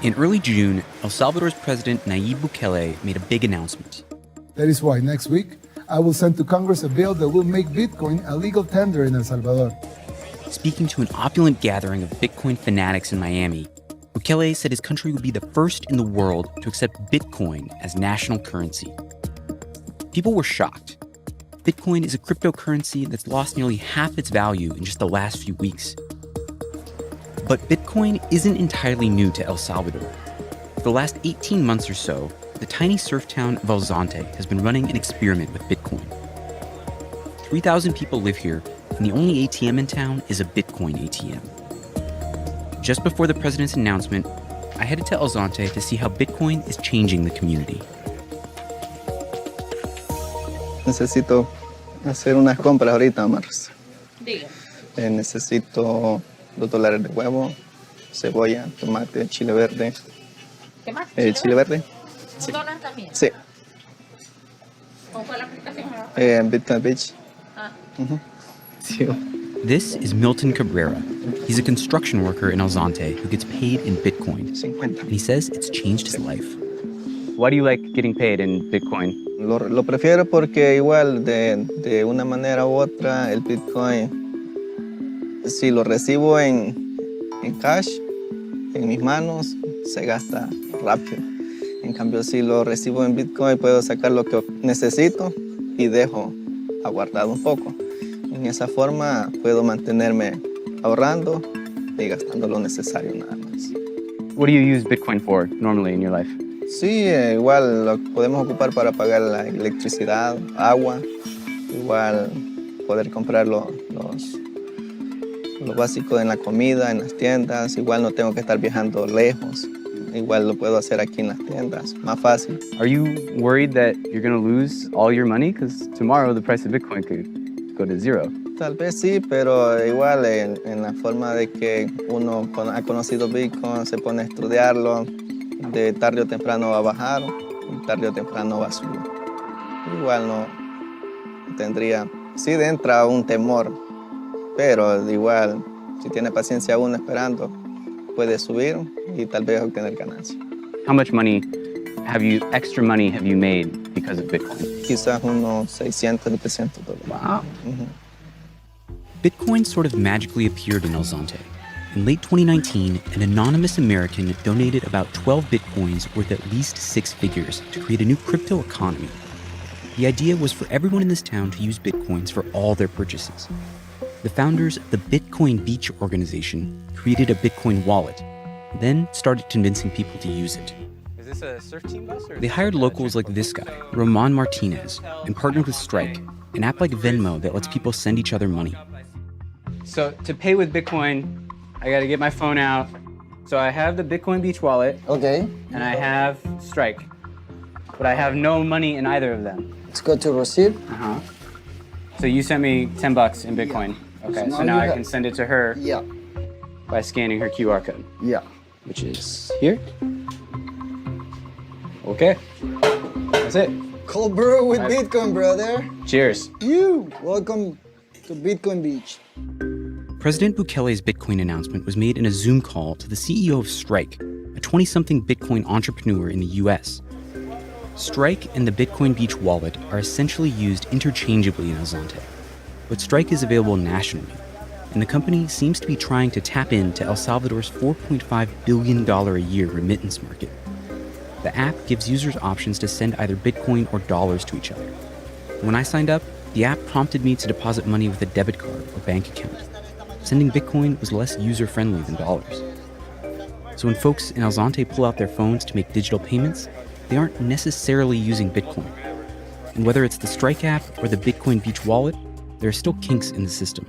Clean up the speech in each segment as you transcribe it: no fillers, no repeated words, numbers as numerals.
In early June, El Salvador's president Nayib Bukele made a big announcement. That is why next week, I will send to Congress a bill that will make Bitcoin a legal tender in El Salvador. Speaking to an opulent gathering of Bitcoin fanatics in Miami, Bukele said his country would be the first in the world to accept Bitcoin as national currency. People were shocked. Bitcoin is a cryptocurrency that's lost nearly half its value in just the last few weeks. But Bitcoin isn't entirely new to El Salvador. For the last 18 months or so, the tiny surf town of Zonte has been running an experiment with Bitcoin. 3,000 people live here, and the only ATM in town is a Bitcoin ATM. Just before the president's announcement, I headed to Zonte to see how Bitcoin is changing the community. Necesito hacer unas compras ahorita, Marcos. Diga. Necesito $2 de huevo, cebolla, tomate, chile verde. ¿Qué más? Chile verde. ¿Un dólar también? Sí. ¿Cómo fue la aplicación? Bitcoin Beach. Ah. Sí. This is Milton Cabrera. He's a construction worker in Zonte who gets paid in Bitcoin. 50. And he says it's changed his life. Why do you like getting paid in Bitcoin? Lo prefiero porque igual de una manera u otra el Bitcoin, si lo recibo en cash, en mis manos, se gasta rápido. En cambio, si lo recibo en Bitcoin, puedo sacar lo que necesito y dejo aguardado un poco. En esa forma puedo mantenerme ahorrando y gastando lo necesario nada más. What do you use Bitcoin for normally in your life? Sí, igual lo podemos ocupar para pagar la electricidad, agua, igual poder comprar lo básico en la comida, en las tiendas, igual no tengo que estar viajando lejos, igual lo puedo hacer aquí en las tiendas, más fácil. Are you worried that you're going to lose all your money? Because tomorrow the price of Bitcoin could go to zero. Tal vez sí, pero igual en la forma de que uno ha conocido Bitcoin, se pone a estudiarlo, de tarde o temprano va a bajar, y tarde o temprano va a subir. Igual no tendría, sí entra un temor, pero igual si tiene paciencia uno esperando, puede subir y tal vez obtener ganancia. How much extra money have you made because of Bitcoin? Quizás unos $600, $700. Wow. Bitcoin sort of magically appeared in Zonte. In late 2019, an anonymous American donated about 12 Bitcoins worth at least 6 figures to create a new crypto economy. The idea was for everyone in this town to use Bitcoins for all their purchases. The founders of the Bitcoin Beach organization created a Bitcoin wallet, then started convincing people to use it. Is this a surf team bus? They hired locals like this guy, Roman Martinez, and partnered with Strike, an app like Venmo that lets people send each other money. So to pay with Bitcoin, I gotta get my phone out. So I have the Bitcoin Beach wallet. Okay. And I have Strike. But I have no money in either of them. Let's go to receipt. Uh-huh. So you sent me $10 in Bitcoin. Yeah. Okay, So so now now you I can send it to her Yeah. by scanning her QR code, Yeah. which is here. Okay, that's it. Cold brew with All right. Bitcoin, brother. Cheers. Welcome to Bitcoin Beach. President Bukele's Bitcoin announcement was made in a Zoom call to the CEO of Strike, a 20-something Bitcoin entrepreneur in the US. Strike and the Bitcoin Beach wallet are essentially used interchangeably in Zonte, but Strike is available nationally, and the company seems to be trying to tap into El Salvador's $4.5 billion a year remittance market. The app gives users options to send either Bitcoin or dollars to each other. When I signed up, the app prompted me to deposit money with a debit card or bank account. Sending Bitcoin was less user-friendly than dollars. So when folks in Zonte pull out their phones to make digital payments, they aren't necessarily using Bitcoin. And whether it's the Strike app or the Bitcoin Beach wallet, there are still kinks in the system.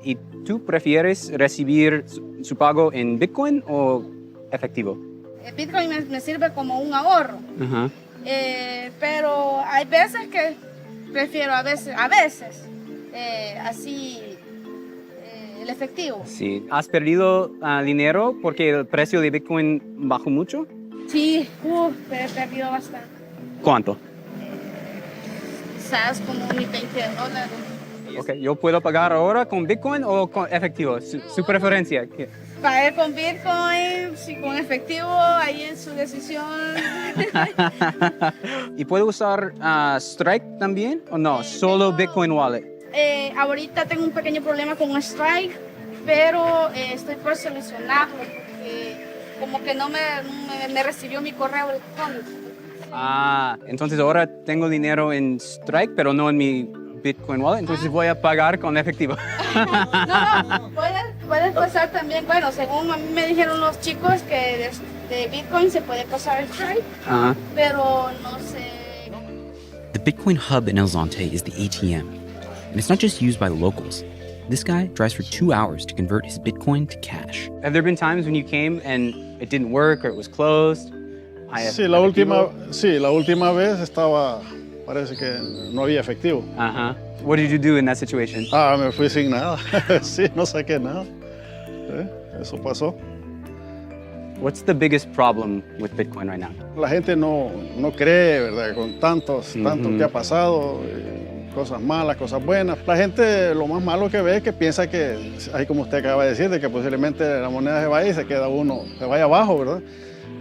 ¿Y tú prefieres recibir su pago en Bitcoin o efectivo? Bitcoin me sirve como un ahorro, Uh-huh. pero hay veces que prefiero así el efectivo. Sí. ¿Has perdido dinero porque el precio de Bitcoin bajó mucho? Sí, he perdido bastante. ¿Cuánto? Quizás como unos $20. Okay. ¿Yo puedo pagar ahora con Bitcoin o con efectivo? Su preferencia. Pagué con Bitcoin, sí, con efectivo, ahí en su decisión. ¿Y puedo usar Strike también o no? Solo Bitcoin Wallet. Ahorita tengo un pequeño problema con Strike, pero estoy por solucionarlo porque como que no me recibió mi correo electrónico. Entonces ahora tengo dinero en Strike, pero no en mi Bitcoin Wallet, entonces voy a pagar con efectivo. No, puedes pasar también, bueno, según a mí me dijeron los chicos que de Bitcoin se puede pasar el Strike, pero no sé. The Bitcoin hub in El Zonte is the ATM, and it's not just used by locals. This guy drives for 2 hours to convert his Bitcoin to cash. Have there been times when you came and it didn't work or it was closed? Sí, la última vez parece que no había efectivo. What did you do in that situation? Me fui sin nada. Sí, no saqué nada. Eso pasó. What's the biggest problem with Bitcoin right now? La gente no cree, ¿verdad? Con tanto que ha pasado, cosas malas, cosas buenas. La gente lo más malo que ve es que piensa que, ahí como usted acaba de decir, de que posiblemente la moneda se vaya y se vaya abajo, ¿verdad?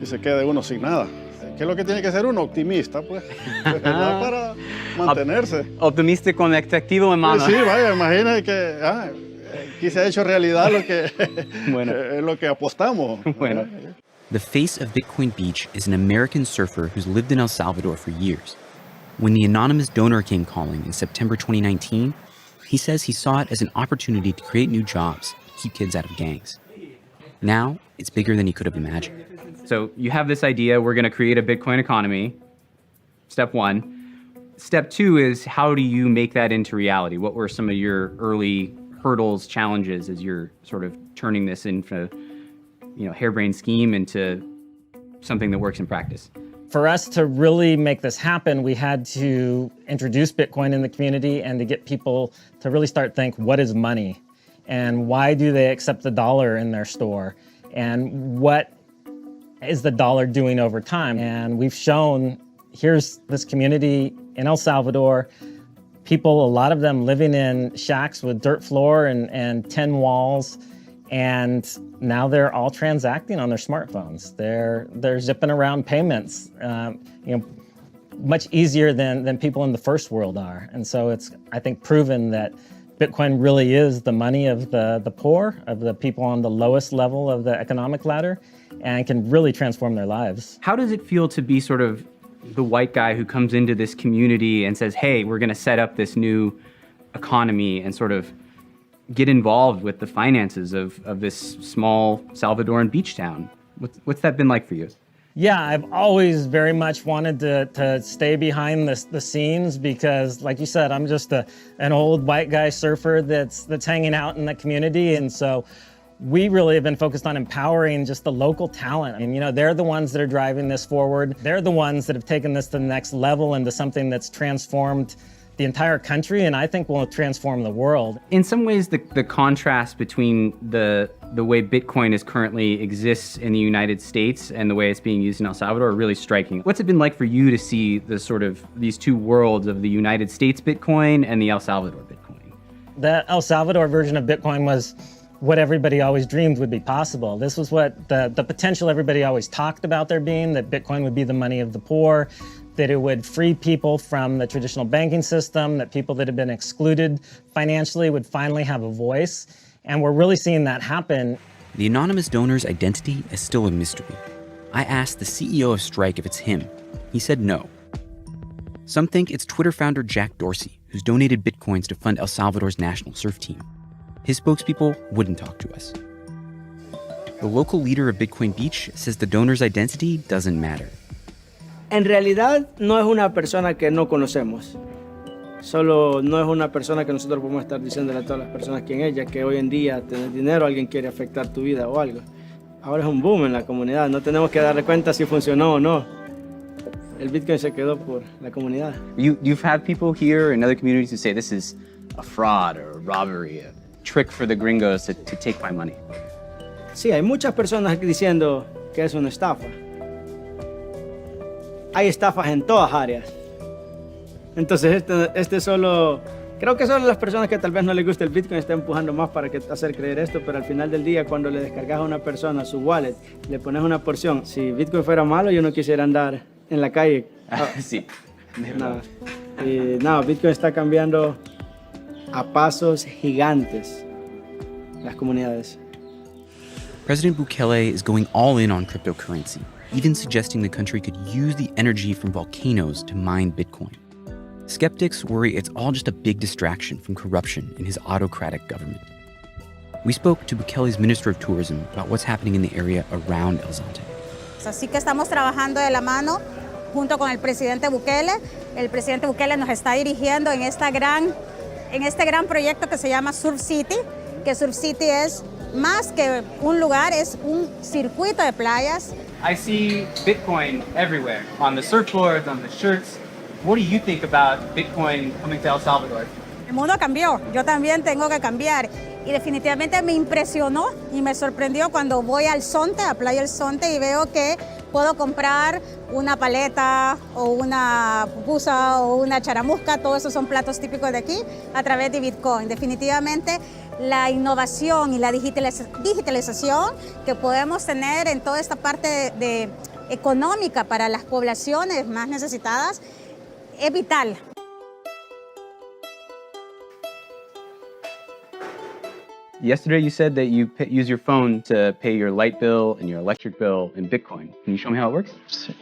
Y se quede uno sin nada. ¿Qué es lo que tiene que ser uno? Optimista, pues, ¿verdad? Para mantenerse. Optimista con efectivo en mano. Sí, vaya, imagina que aquí se ha hecho realidad lo que apostamos. Bueno. The face of Bitcoin Beach is an American surfer who's lived in El Salvador for years. When the anonymous donor came calling in September 2019, he says he saw it as an opportunity to create new jobs, keep kids out of gangs. Now, it's bigger than he could have imagined. So you have this idea, we're going to create a Bitcoin economy. Step one. Step two is, how do you make that into reality? What were some of your early hurdles, challenges as you're sort of turning this into, harebrained scheme into something that works in practice? For us to really make this happen, we had to introduce Bitcoin in the community and to get people to really start think, what is money? And why do they accept the dollar in their store? And what is the dollar doing over time? And we've shown, here's this community in El Salvador, people, a lot of them living in shacks with dirt floor and tin walls, and now they're all transacting on their smartphones. They're zipping around payments, much easier than people in the first world are. And so it's, I think, proven that Bitcoin really is the money of the poor, of the people on the lowest level of the economic ladder, and can really transform their lives. How does it feel to be sort of the white guy who comes into this community and says, hey, we're going to set up this new economy and sort of get involved with the finances of this small Salvadoran beach town? What's that been like for you? Yeah, I've always very much wanted to stay behind the scenes because, like you said, I'm just an old white guy surfer that's hanging out in the community. And so we really have been focused on empowering just the local talent. And, they're the ones that are driving this forward. They're the ones that have taken this to the next level into something that's transformed the entire country, and I think will transform the world. In some ways, the contrast between the way Bitcoin currently exists in the United States and the way it's being used in El Salvador are really striking. What's it been like for you to see the sort of these two worlds of the United States Bitcoin and the El Salvador Bitcoin? The El Salvador version of Bitcoin was what everybody always dreamed would be possible. This was what the potential everybody always talked about there being, that Bitcoin would be the money of the poor, that it would free people from the traditional banking system, that people that had been excluded financially would finally have a voice. And we're really seeing that happen. The anonymous donor's identity is still a mystery. I asked the CEO of Strike if it's him. He said no. Some think it's Twitter founder Jack Dorsey, who's donated Bitcoins to fund El Salvador's national surf team. His spokespeople wouldn't talk to us. The local leader of Bitcoin Beach says the donor's identity doesn't matter. En realidad no es una persona que no conocemos. Solo no es una persona que nosotros podemos estar diciéndole a todas las personas quién es, ya que hoy en día tener dinero, alguien quiere afectar tu vida o algo. Ahora es un boom en la comunidad, no tenemos que darle cuenta si funcionó o no. El Bitcoin se quedó por la comunidad. You've had people here in other communities who say this is a fraud or a robbery, a trick for the gringos to take my money. Sí, hay muchas personas diciendo que es una estafa. Hay estafas en todas áreas. Entonces este es solo Creo que solo las personas que tal vez no les gusta el Bitcoin están empujando más para hacer creer esto, pero al final del día, cuando le descargas a una persona su wallet, le pones una porción. Si Bitcoin fuera malo, yo no quisiera andar en la calle. Sí. No. Y no, Bitcoin está cambiando a pasos gigantes las comunidades. President Bukele is going all in on cryptocurrency, even suggesting the country could use the energy from volcanoes to mine Bitcoin. Skeptics worry it's all just a big distraction from corruption in his autocratic government. We spoke to Bukele's Minister of Tourism about what's happening in the area around El Zonte. Así que estamos trabajando de la mano junto con el presidente Bukele. El presidente Bukele nos está dirigiendo en este gran proyecto que se llama Surf City, que Surf City es más que un lugar, es un circuito de playas. I see Bitcoin everywhere, on the surfboards, on the shirts. What do you think about Bitcoin coming to El Salvador? El mundo cambió, yo también tengo que cambiar. Y definitivamente me impresionó y me sorprendió cuando voy al Zonte, a Playa El Zonte, y veo que puedo comprar una paleta o una pupusa o una charamusca, todos esos son platos típicos de aquí, a través de Bitcoin. Definitivamente la innovación y la digitalización que podemos tener en toda esta parte de económica para las poblaciones más necesitadas es vital. Yesterday you said that you use your phone to pay your light bill and your electric bill in Bitcoin. Can you show me how it works? Sí.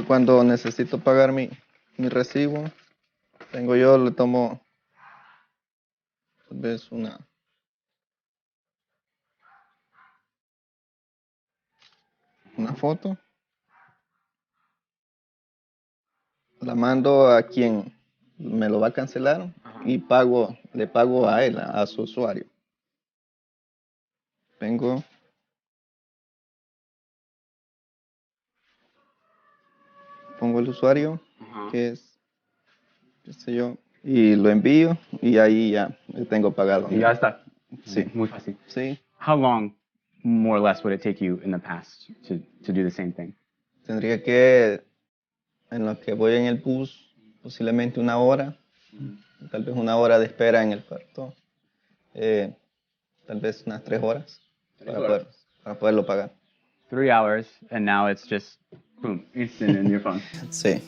Cuando necesito pagar mi recibo, le tomo tal vez una foto, la mando a quien me lo va a cancelar y le pago a él, a su usuario. Pongo el usuario, que es, qué sé yo, y lo envío y ahí ya tengo pagado. Y ya está. Sí. Muy fácil. Sí. How long, more or less, would it take you in the past to do the same thing? Tendría que, en lo que voy en el bus, posiblemente una hora, tal vez una hora de espera en el puerto, tal vez unas 3 horas para poderlo pagar. 3 hours, and now it's just, boom, instant in your phone. Sí.